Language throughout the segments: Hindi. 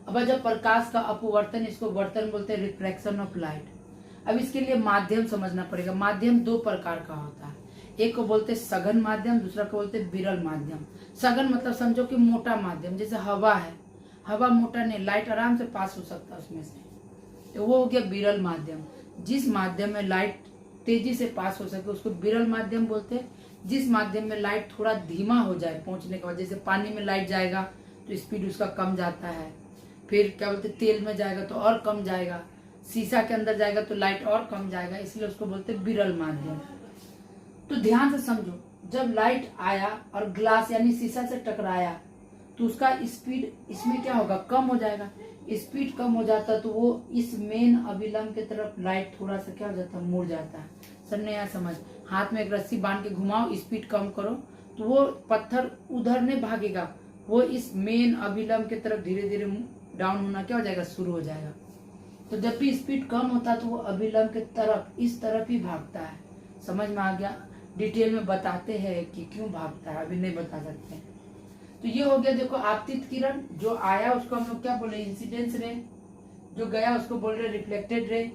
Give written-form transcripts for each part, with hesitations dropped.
अब जब प्रकाश का अपवर्तन, इसको वर्तन बोलते हैं, रिफ्रैक्शन ऑफ लाइट। अब इसके लिए माध्यम समझना पड़ेगा। माध्यम दो प्रकार का होता है, एक को बोलते हैं सघन माध्यम, दूसरा को बोलते हैं विरल माध्यम। सघन मतलब समझो कि मोटा माध्यम, जैसे हवा है, हवा मोटा नहीं, लाइट आराम से पास हो सकता है उसमें से, तो वो हो गया विरल माध्यम। जिस माध्यम में लाइट तेजी से पास हो सके उसको विरल माध्यम बोलते हैं। जिस माध्यम में लाइट थोड़ा धीमा हो जाए पहुंचने के बाद, जैसे पानी में लाइट जाएगा तो स्पीड उसका कम जाता है, फिर क्या बोलते तेल में जाएगा तो और कम जाएगा, शीशा के अंदर जाएगा तो लाइट और कम जाएगा, इसलिए उसको बोलते हैं विरल माध्यम। तो ध्यान से समझो, जब लाइट आया और ग्लास यानी शीशा से टकराया तो उसका स्पीड इसमें क्या होगा, कम हो जाएगा। स्पीड कम हो जाता तो वो इस मेन अभिलंब के तरफ लाइट थोड़ा सा क्या हो जाता है, मुड़ जाता है। सर ने यहाँ समझ, हाथ में एक रस्सी बांध के घुमाओ, स्पीड कम करो तो वो पत्थर उधर नहीं भागेगा, वो इस मेन अभिलंब के तरफ धीरे धीरे डाउन होना क्या हो जाएगा, शुरू हो जाएगा। तो जब भी स्पीड कम होता है तो वो अभिलंब के तरफ, इस तरफ ही भागता है। समझ में आ गया? डिटेल में बताते हैं कि क्यों भागता है, अभी नहीं बता सकते। तो ये हो गया, देखो आपतित किरण जो आया उसको हम लोग क्या बोले, इंसिडेंस रे, जो गया उसको बोल रहे रिफ्लेक्टेड रे।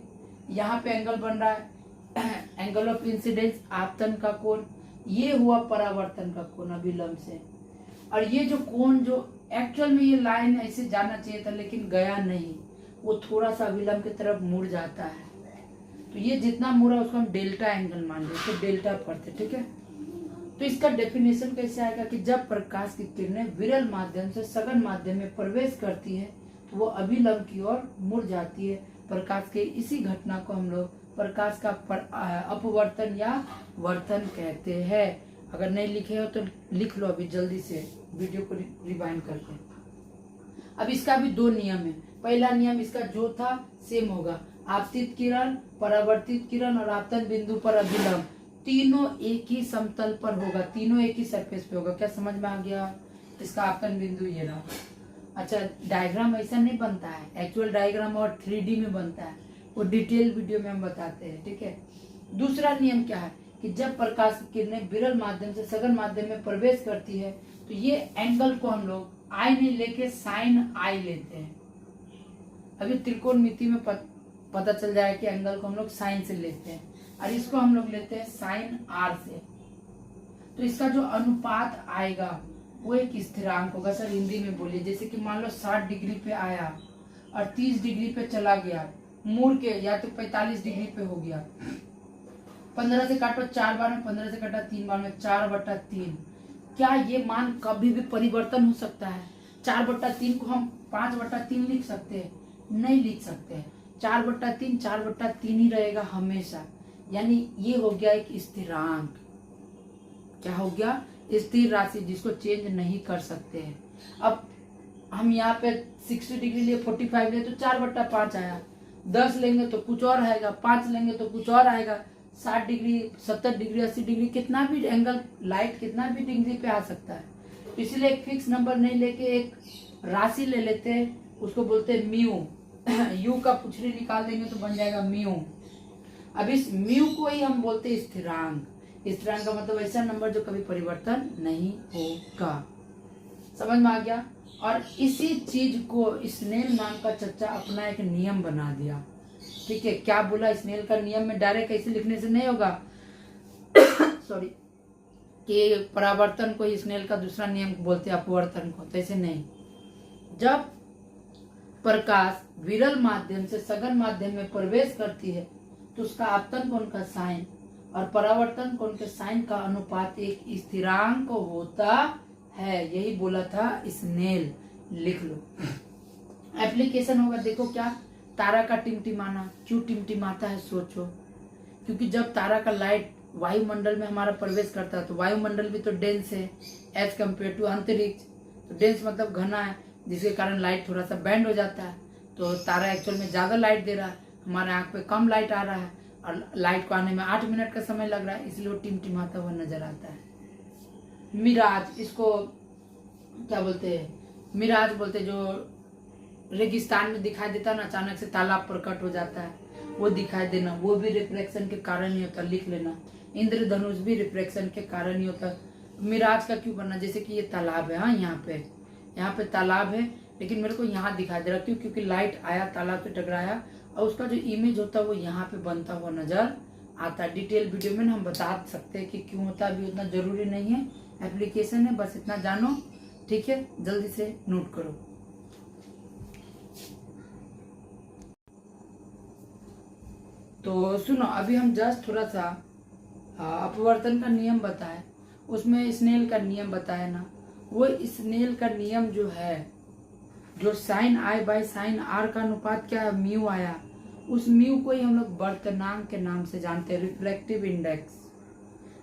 यहाँ पे एंगल बन रहा है एंगल ऑफ इंसिडेंस, आपतन का कोण, ये हुआ परावर्तन का कोण अभिलंब से। और ये जो कोण जो एक्चुअल में ये लाइन ऐसे जाना चाहिए था लेकिन गया नहीं, वो थोड़ा सा अभिलंब की तरफ मुड़ जाता है। तो ये जितना मुड़ा उसको हम डेल्टा एंगल मान लेते, तो डेल्टा पढ़ते, ठीक है। तो इसका डेफिनेशन कैसे आएगा कि जब प्रकाश की किरणें विरल माध्यम से सघन माध्यम में प्रवेश करती है तो वो अभिलंब की ओर मुड़ जाती है। प्रकाश के इसी घटना को हम लोग प्रकाश का अपवर्तन या वर्तन कहते हैं। अगर नहीं लिखे हो तो लिख लो अभी जल्दी से, वीडियो को रिवाइंड करके। अब इसका भी दो नियम है। पहला नियम इसका जो था सेम होगा, आपतित किरण, परावर्तित किरण और आपतन बिंदु पर अभिलंब तीनों एक ही समतल पर होगा, तीनों एक ही सरफेस पे होगा। क्या समझ में आ गया? इसका आपतन बिंदु ये रहा। अच्छा, डायग्राम ऐसा नहीं बनता है, एक्चुअल डायग्राम और 3D में बनता है, वो डिटेल वीडियो में हम बताते हैं, ठीक है। दूसरा नियम क्या है कि जब प्रकाश की किरणें विरल माध्यम से सघन माध्यम में प्रवेश करती है तो ये एंगल को हम लोग आई नहीं लेके साइन आई लेते हैं। अभी त्रिकोणमिति में पता चल जाएगा कि एंगल को हम लोग साइन से लेते हैं और इसको हम लोग लेते हैं साइन आर से। तो इसका जो अनुपात आएगा वो एक स्थिरांक होगा। सर हिंदी में बोलिए, जैसे कि मान लो 60 डिग्री पे आया और 30 डिग्री पे चला गया मुड़ के, या तो 45 डिग्री पे हो गया। 15 से काटो 4 बार में, 15 से काटा 3 बार में, 4/3। क्या ये मान कभी भी परिवर्तन हो सकता है? 4/3 को हम 5/3 लिख सकते हैं? नहीं लिख सकते। 4/3 4/3 ही रहेगा हमेशा, यानी ये हो गया एक स्थिरांक। क्या हो गया? स्थिर राशि जिसको चेंज नहीं कर सकते हैं। अब हम यहाँ पे 60 डिग्री लिए, 45 लिए तो 4/5 आया, 10 लेंगे तो कुछ और आएगा, 5 लेंगे तो कुछ और आएगा, 60 डिग्री 70 डिग्री 80 डिग्री कितना भी एंगल लाइट कितना भी डिग्री पे आ सकता है। तो इसलिए एक फिक्स नंबर नहीं लेके एक राशि ले लेते हैं, उसको बोलते हैं म्यू। यू का पुछड़ी निकाल देंगे तो बन जाएगा म्यू। अब इस म्यू को ही हम बोलते हैं स्थिरांक। स्थिरांक का मतलब ऐसा नंबर जो कभी परिवर्तन नहीं होगा। समझ में आ गया? और इसी चीज को स्नेल नाम का चच्चा अपना एक नियम बना दिया, ठीक है। क्या बोला स्नेल का नियम में? डायरेक्ट ऐसे लिखने से नहीं होगा सॉरी, कि परावर्तन को स्नेल का दूसरा नियम बोलते हैं अपवर्तन को, तो ऐसे नहीं। जब प्रकाश विरल माध्यम से सघन माध्यम में प्रवेश करती है तो उसका आपतन कोण का साइन और परावर्तन कोण के साइन का अनुपात एक स्थिरांक होता है। यही बोला था स्नेल, लिख लो। एप्लीकेशन होगा, देखो क्या, तारा का टिमटिमाना। क्यों टिमटिमाता है सोचो, क्योंकि जब तारा का लाइट वायुमंडल में हमारा प्रवेश करता है तो वायुमंडल भी तो डेंस है एज कम्पेयर टू अंतरिक्ष। तो डेंस मतलब घना है, जिसके कारण लाइट थोड़ा सा बैंड हो जाता है। तो तारा एक्चुअल में ज्यादा लाइट दे रहा है, हमारे आंख पे कम लाइट आ रहा है और लाइट को आने में 8 मिनट का समय लग रहा है, इसलिए वो टिमटिमाता हुआ नजर आता है। मिराज, इसको क्या बोलते हैं? मिराज बोलते हैं, जो रेगिस्तान में दिखाई देता है ना, अचानक से तालाब प्रकट हो जाता है, वो दिखाई देना, वो भी रिफ्लेक्शन के कारण ही होता, लिख लेना। इंद्रधनुष भी रिफ्लेक्शन के कारण ही होता। मिराज का क्यों बनना? जैसे कि ये तालाब है, हाँ यहाँ पे तालाब है, लेकिन मेरे को यहाँ दिखाई दे रहा, क्यों? क्योंकि लाइट आया, ताला पे टकराया और उसका जो इमेज होता है वो यहाँ पे बनता हुआ नजर आता है। डिटेल वीडियो में हम बता सकते हैं कि क्यों होता है, अभी उतना जरूरी नहीं है, एप्लीकेशन है, बस इतना जानो, ठीक है? जल्दी से नोट करो। तो सुनो, अभी हम जस्ट थोड़ा सा अपवर्तन का नियम बताए, उसमें स्नेल का नियम बताया ना, वो स्नेल का नियम जो है, जो sine I by sine R का अनुपात क्या है, म्यू आया, उस म्यू को ही हम लोग वर्तनांक के नाम से जानते हैं, रिफ्लेक्टिव इंडेक्स।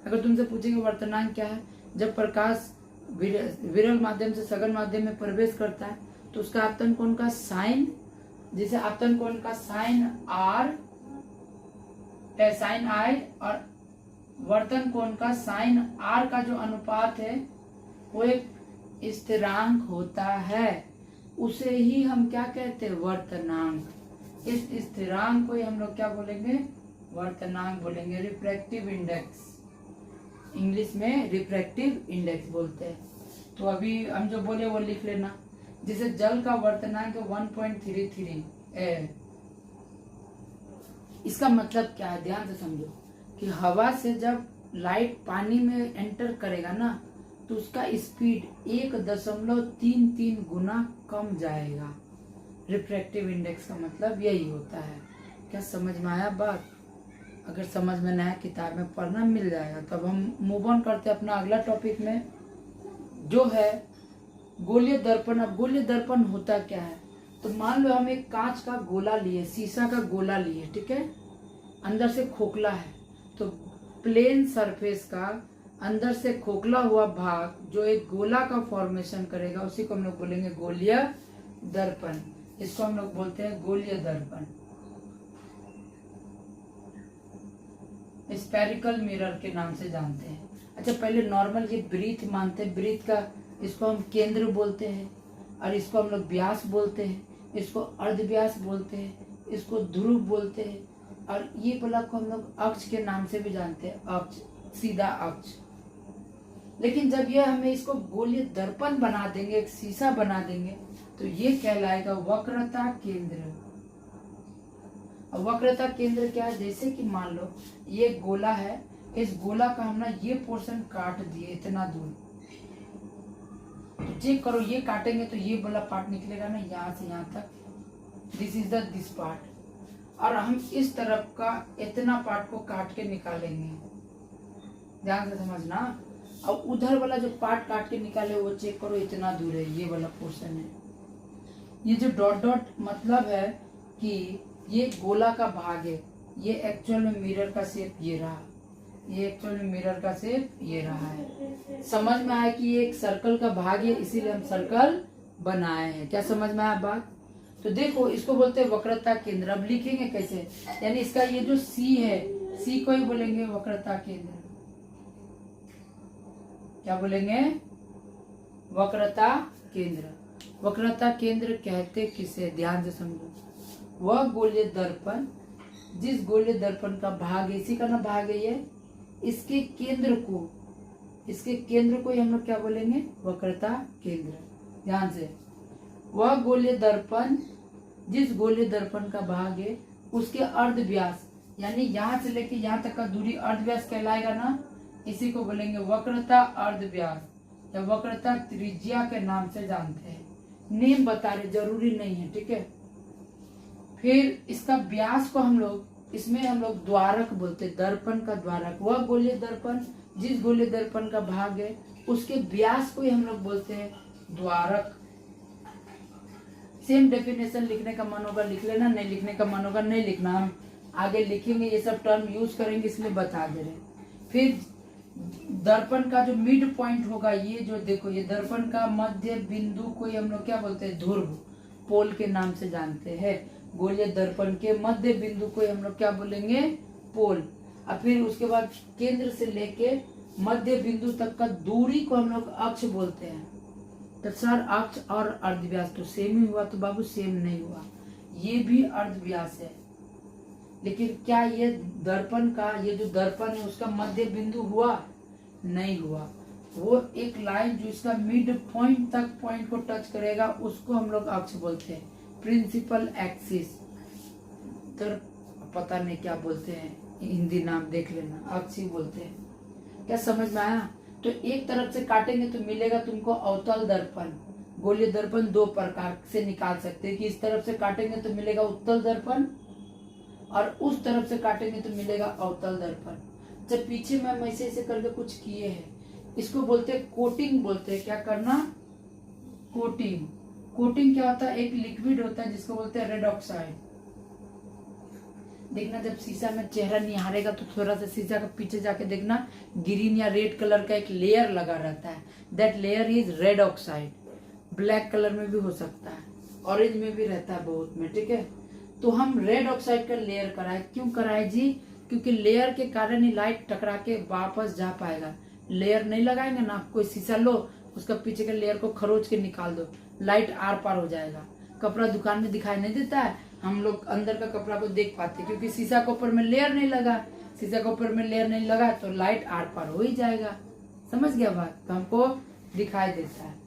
अगर तुमसे पूछेंगे वर्तनांक क्या है, जब प्रकाश विरल माध्यम से सघन माध्यम में प्रवेश करता है तो उसका आपतन कोण का साइन, जैसे आपतन कोण का साइन आर, साइन आई, और वर्तन कोण का साइन आर का जो अनुपात है वो एक स्थिरांक होता है, उसे ही हम क्या कहते हैं, वर्तनांक। इस स्थिरांक को ही हम लोग क्या बोलेंगे, वर्तनांक बोलेंगे, रिफ्रैक्टिव इंडेक्स, इंग्लिश में रिफ्रैक्टिव इंडेक्स बोलते हैं। तो अभी हम जो बोले वो लिख लेना, जैसे जल का वर्तनांक 1.33 है। इसका मतलब क्या है, ध्यान से समझो कि हवा से जब लाइट पानी में एंटर करेगा ना तो उसका स्पीड 1.33 गुना कम जाएगा। रिफ्रैक्टिव इंडेक्स का मतलब यही होता है। क्या समझ में आया बात? अगर समझ में नया किताब में पढ़ना मिल जाएगा। तब हम मूव ऑन करते हैं अपना अगला टॉपिक में, जो है गोलीय दर्पण। अब गोलीय दर्पण होता क्या है, तो मान लो हम एक कांच का गोला लिए, शीशा का गोला लिए, ठीक है, अंदर से खोखला है, तो प्लेन सरफेस का अंदर से खोखला हुआ भाग जो एक गोला का फॉर्मेशन करेगा उसी को हम लोग बोलेंगे गोलीय दर्पण। इसको हम लोग बोलते हैं गोलीय दर्पण, स्फेरिकल मिरर के नाम से जानते हैं। अच्छा, पहले नॉर्मल ये ब्रीथ मानते हैं, ब्रीथ का इसको हम केंद्र बोलते हैं, और इसको हम लोग व्यास बोलते हैं, इसको अर्धव्यास बोलते हैं, इसको ध्रुव बोलते हैं, और ये बल्ब को हम लोग अक्ष के नाम से भी जानते हैं, अक्ष, सीधा अक्ष। लेकिन जब ये हमें इसको गोलीय दर्पण बना देंगे, एक शीशा बना देंगे, तो ये कहलाएगा वक्रता केंद्र। अब वक्रता केंद्र क्या है, जैसे कि मान लो ये गोला है, इस गोला का हम ना ये पोर्शन काट दिए इतना दूर, तो चेक करो, ये काटेंगे तो ये वाला पार्ट निकलेगा ना, यहाँ से यहाँ तक, this is the this part, और हम इस तरफ का इतना पार्ट को काट के निकालेंगे, ध्यान से समझना। अब उधर वाला जो पार्ट काट के निकाले वो चेक करो, इतना दूर है, ये वाला पोर्शन है। ये जो डॉट डॉट मतलब है कि ये गोला का भाग है, ये एक्चुअल में मिरर का शेप ये रहा, ये एक्चुअल में मिरर का शेप ये रहा है। समझ में आया कि ये एक सर्कल का भाग है, इसीलिए हम सर्कल बनाए हैं। क्या समझ में आया बात? तो देखो, इसको बोलते हैं वक्रता केंद्र। अब लिखेंगे कैसे, यानी इसका ये जो सी है, सी को ही बोलेंगे वक्रता केंद्र। क्या बोलेंगे? वक्रता केंद्र। वक्रता केंद्र कहते किसे, ध्यान से समझो, वह गोलीय दर्पण जिस गोलीय दर्पण का भाग है, इसी का ना भाग है ये, इसके केंद्र को ही हम लोग क्या बोलेंगे, वक्रता केंद्र। ध्यान से, वह गोलीय दर्पण जिस गोलीय दर्पण का भाग है उसके अर्धव्यास, यानी यहाँ से लेके यहाँ तक का दूरी अर्धव्यास कहलाएगा ना, इसी को बोलेंगे वक्रता अर्धव्यास या वक्रता त्रिज्या के नाम से जानते हैं। नेम बता रहे, जरूरी नहीं है, ठीक है। फिर इसका व्यास को हम लोग, इसमें हम लोग द्वारक बोलते हैं, दर्पण का द्वारक। वह गोलीय दर्पण जिस गोलीय दर्पण का भाग है उसके व्यास को ही हम लोग बोलते हैं द्वारक। सेम डेफिनेशन लिखने का मन होगा लिख लेना, नहीं लिखने का मन होगा नहीं लिखना, हम आगे लिखेंगे, ये सब टर्म यूज करेंगे इसलिए बता दे रहे। फिर दर्पण का जो मिड पॉइंट होगा, ये जो देखो, ये दर्पण का मध्य बिंदु को ही हम लोग क्या बोलते हैं, ध्रुव, पोल के नाम से जानते हैं। गोलीय दर्पण के मध्य बिंदु को ही हम लोग क्या बोलेंगे, पोल। और फिर उसके बाद केंद्र से लेके मध्य बिंदु तक का दूरी को हम लोग अक्ष बोलते हैं। तो सर, अक्ष और अर्धव्यास तो सेम ही हुआ, तो बाबू सेम नहीं हुआ, ये भी अर्धव्यास है। लेकिन क्या ये दर्पण का, ये जो दर्पण है उसका मध्य बिंदु हुआ? नहीं हुआ। वो एक लाइन जो इसका मिड पॉइंट तक पॉइंट को टच करेगा उसको हम लोग अक्ष बोलते हैं, प्रिंसिपल एक्सिस। तो पता नहीं क्या बोलते हैं, हिंदी नाम देख लेना, अक्ष ही बोलते हैं। क्या समझ में आया? तो एक तरफ से काटेंगे तो मिलेगा तुमको अवतल दर्पण। गोलीय दर्पण दो प्रकार से निकाल सकते हैं कि इस तरफ से काटेंगे तो मिलेगा उत्तल दर्पण और उस तरफ से काटेंगे तो मिलेगा अवतल दर्पण। जब पीछे में ऐसे करके कुछ किए हैं, इसको बोलते हैं कोटिंग बोलते हैं। क्या करना? कोटिंग। कोटिंग क्या होता है? एक लिक्विड होता है जिसको बोलते हैं रेड ऑक्साइड। देखना जब शीशा में चेहरा निहारेगा तो थोड़ा सा शीशा के पीछे जाके देखना, ग्रीन या रेड कलर का एक लेयर लगा रहता है, that layer is red oxide. Black colour में भी हो सकता है, ऑरेंज में भी रहता है बहुत में, ठीक है। तो हम रेड ऑक्साइड का लेयर कराए। क्यों कराए जी? क्योंकि लेयर के कारण ही लाइट टकरा के वापस जा पाएगा। लेयर नहीं लगाएंगे ना, कोई शीशा लो, उसका पीछे के लेयर को खरोच के निकाल दो, लाइट आर पार हो जाएगा। कपड़ा दुकान में दिखाई नहीं देता है, हम लोग अंदर का कपड़ा को देख पाते क्योंकि शीशा के ऊपर में लेयर नहीं लगा। शीशा के ऊपर में लेयर नहीं लगा तो लाइट आर पार हो ही जाएगा। समझ गया बात? तो हमको दिखाई देता है।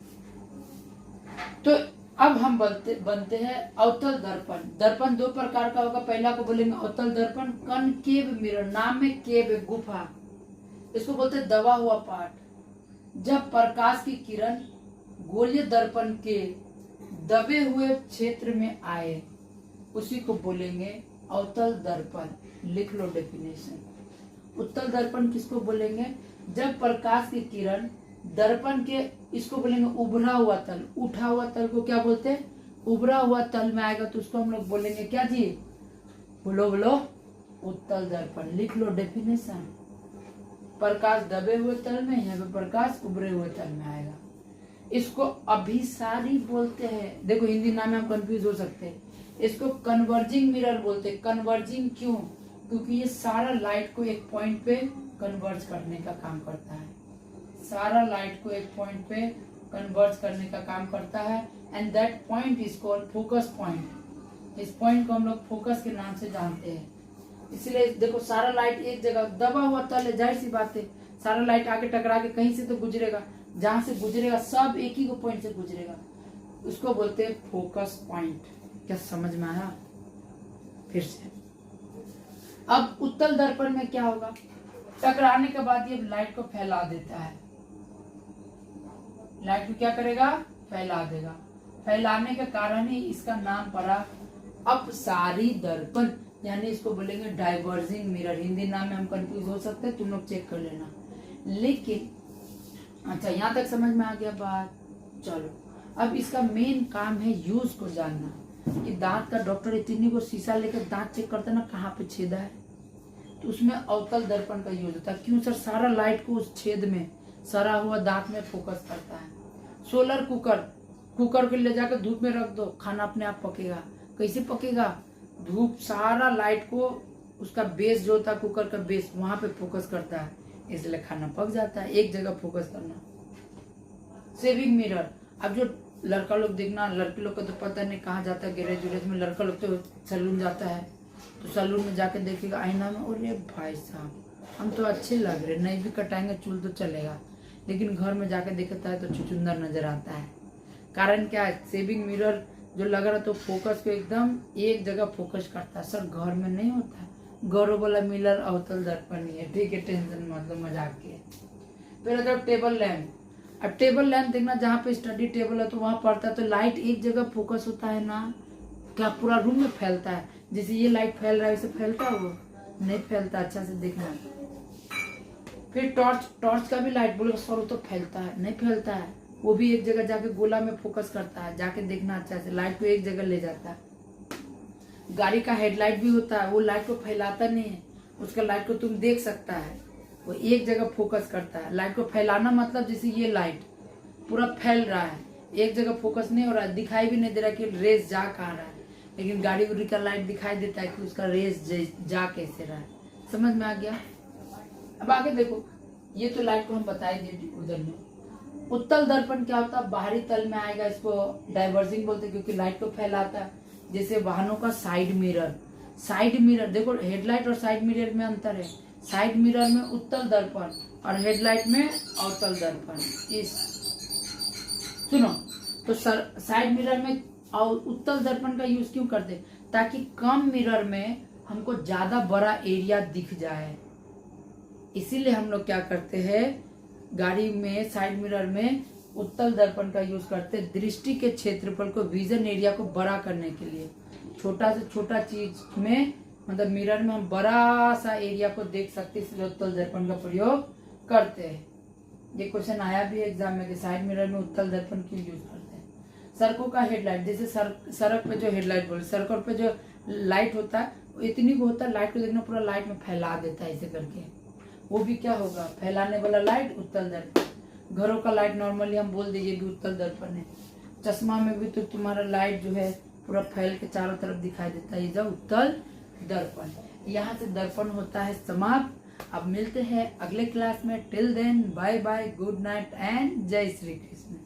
तो अब हम बनते हैं अवतल दर्पण। दर्पण दो प्रकार का होगा। पहला को बोलेंगे अवतल दर्पण, कनकेव मिरर। नाम में केव, गुफा, इसको बोलते हैं दबा हुआ पार्ट। जब प्रकाश की किरण गोलीय दर्पण के दबे हुए क्षेत्र में आए उसी को बोलेंगे अवतल दर्पण। लिख लो डेफिनेशन। उत्तल दर्पण किसको बोलेंगे? जब प्रकाश की किरण दर्पण के, इसको बोलेंगे उभरा हुआ तल। उठा हुआ तल को क्या बोलते हैं? उभरा हुआ तल में आएगा तो उसको हम लोग बोलेंगे क्या जी? बोलो बोलो, उत्तल दर्पण। लिख लो डेफिनेशन। प्रकाश दबे हुए तल में, यहाँ पे प्रकाश उभरे हुए तल में आएगा। इसको अभिसारी बोलते हैं। देखो हिंदी नाम में हम कंफ्यूज हो सकते हैं। इसको कन्वर्जिंग मिरर बोलते हैं। कन्वर्जिंग क्यों? क्योंकि ये सारा लाइट को एक पॉइंट पे कन्वर्ज करने का काम करता है। सारा लाइट को एक पॉइंट पे कन्वर्ज करने का काम करता है and that point is called focus point. इस पॉइंट को हम लोग फोकस के नाम से जानते हैं। इसलिए देखो सारा लाइट एक जगह, दबा हुआ तल है, जाहिर सी बात है सारा लाइट आगे टकरा के कहीं से तो गुजरेगा, जहां से गुजरेगा सब एक ही को पॉइंट से गुजरेगा, उसको बोलते हैं फोकस पॉइंट। क्या समझ में आया? फिर से अब उत्तल दर्पण में क्या होगा? टकराने के बाद ये लाइट को फैला देता है। लाइट को क्या करेगा? फैला देगा। फैलाने के कारण ही इसका नाम पड़ा अपसारी दर्पण, यानी इसको बोलेंगे डाइवर्जिंग मिरर। हिंदी नाम में हम कंफ्यूज हो सकते हैं, तुम लोग चेक कर लेना। लेकिन अच्छा, यहाँ तक समझ में आ गया बात? चलो अब इसका मेन काम है यूज को जानना। कि दांत का डॉक्टर इतनी को शीशा लेकर दांत चेक करता है ना, कहाँ पे छेदा है, तो उसमें अवतल दर्पण का यूज होता है। क्यों सर? सारा लाइट को उस छेद में, सरा हुआ दांत में फोकस करता है। सोलर कुकर, कुकर को ले जाकर धूप में रख दो, खाना अपने आप पकेगा। कैसे पकेगा? धूप सारा लाइट को, उसका बेस जो होता है कुकर का बेस, वहां पे फोकस करता है, इसलिए खाना पक जाता है। एक जगह फोकस करना। सेविंग मिरर, अब जो लड़का लोग देखना, लड़के लोग को तो पता नहीं कहाँ जाता है गैरेज वैरेज में, लड़का लोग तो सैलून जाता है, तो सैलून में जाके देखेगा आईना में, अरे भाई साहब हम तो अच्छे लग रहे, नहीं भी कटाएंगे चूल तो चलेगा, लेकिन घर में जाके देखता है तो छुचुंदर नजर आता है। कारण क्या है? सेविंग मिरर जो लग रहा तो फोकस को एकदम एक जगह फोकस करता है। सर घर में नहीं होता है, घरों वाला मिरर अवतल दर्पण ही है, ठीक है, टेंशन मतलब मजाक के। फिर अगर टेबल लैंप, अब टेबल लैंप देखना, जहाँ पे स्टडी टेबल है तो वहां पड़ता है तो लाइट एक जगह फोकस होता है ना, क्या पूरा रूम में फैलता है? जैसे ये लाइट फैल रहा है वैसे फैलता है? वो नहीं फैलता, अच्छा से देखना। फिर टॉर्च, टॉर्च का भी लाइट बोले सर तो फैलता है, नहीं फैलता है, वो भी एक जगह जाके गोला में फोकस करता है, जाके देखना अच्छा से, लाइट को एक जगह ले जाता है। गाड़ी का हेडलाइट भी होता है, वो लाइट को फैलाता नहीं है, उसका लाइट को तुम देख सकता है, वो एक जगह फोकस करता है। लाइट को फैलाना मतलब जैसे ये लाइट पूरा फैल रहा है, एक जगह फोकस नहीं हो रहा है, दिखाई भी नहीं दे रहा कि रेस जा कहाँ रहा है, लेकिन गाड़ी उड़ी का लाइट दिखाई देता है कि उसका रेस जा कैसे रहा है। समझ में आ गया? अब आगे देखो, ये तो लाइट को हम बताए दिए उधर में। उत्तल दर्पण क्या होता है? बाहरी तल में आएगा, इसको डाइवर्जिंग बोलते हैं क्योंकि लाइट को फैलाता है। जैसे वाहनों का साइड मिरर, साइड मिरर देखो, हेडलाइट और साइड मिरर में अंतर है। साइड मिरर में उत्तल दर्पण और हेडलाइट में अवतल दर्पण। इस सुनो, तो साइड मिरर में उत्तल दर्पण का यूज क्यों करते, ताकि कम मिरर में हमको ज्यादा बड़ा एरिया दिख जाए। इसीलिए हम लोग क्या करते हैं, गाड़ी में साइड मिरर में उत्तल दर्पण का यूज करते हैं, दृष्टि के क्षेत्रफल को, विजन एरिया को बड़ा करने के लिए। छोटा से छोटा चीज में मतलब मिरर में हम बड़ा सा एरिया को देख सकते हैं, इसलिए उत्तल दर्पण का प्रयोग करते हैं। ये क्वेश्चन आया भी एग्जाम में कि साइड मिरर में उत्तल दर्पण क्यों यूज करते हैं। सड़कों का हेडलाइट, जैसे सड़क पे जो हेडलाइट बोले, सड़कों पे जो लाइट होता है इतनी को होता है, लाइट को देखना पूरा लाइट में फैला देता है ऐसे करके, वो भी क्या होगा, फैलाने वाला लाइट उत्तल दर्पण। घरों का लाइट नॉर्मली हम बोल दीजिए भी उत्तल दर्पण है। चश्मा में भी तो तुम्हारा लाइट जो है पूरा फैल के चारों तरफ दिखाई देता है, ये उत्तल दर्पण। यहाँ से दर्पण होता है समाप्त। अब मिलते हैं अगले क्लास में। Till then bye bye, good night and जय श्री कृष्ण।